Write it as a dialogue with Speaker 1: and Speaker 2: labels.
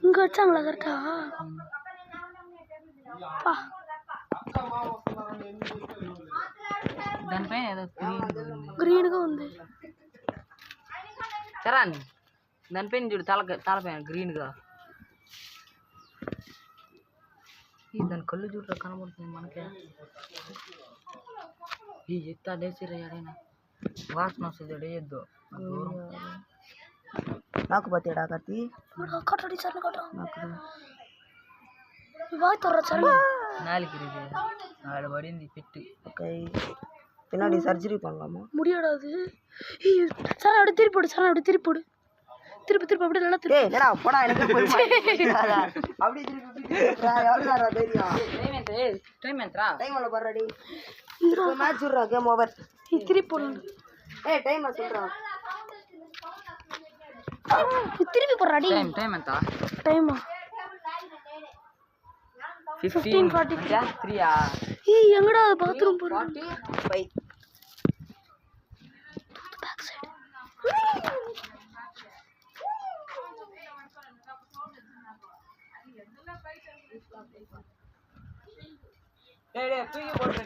Speaker 1: இங்க வச்சாங்களா கரெக்டா?
Speaker 2: దానిపైన ఏదో
Speaker 1: గ్రీన్గా ఉంది.
Speaker 2: చరణ్ దానిపైన చూడు తలపైన గ్రీన్గా. దాని కళ్ళు చూడరా కనబడుతుంది మనకే. ఈ చెప్తా డేసిరా ఎడైనా వాసన వస్తుంది వేయద్దు.
Speaker 3: నాకు బతేడా కత్తి
Speaker 1: కట్టడి సార్
Speaker 2: நாளைக்கு நாலு படி பெட்டு.
Speaker 3: ஓகே பின்னாடி சர்ஜரி பண்ணலாமா?
Speaker 1: முடியாடாது சார். அப்படியே திருப்பி போடு சார். அப்படியே திருப்பி போடு. திருப்பி அப்படியே நல்லா திருப்பி.
Speaker 3: என்னடா போடா எனக்கு போய் அப்படியே திருப்பி எவ்வளோ தெரியும்
Speaker 2: டைம் என்ட்ரா
Speaker 3: டைம் எவ்வளோ பர்றடி இப்போ மேட்ச் விடுறா கேம் ஓவர்.
Speaker 1: திருப்பி போடணும்.
Speaker 3: டைம் சொல்கிறா
Speaker 1: திருப்பி போடுறாடி.
Speaker 2: டைம் என்ட்ரா
Speaker 1: டைமா
Speaker 2: 15:43.
Speaker 1: எங்கடா பாத்ரூம் போறோம்?
Speaker 3: 45.
Speaker 1: Back side.
Speaker 2: டேய் தூக்கி போடு.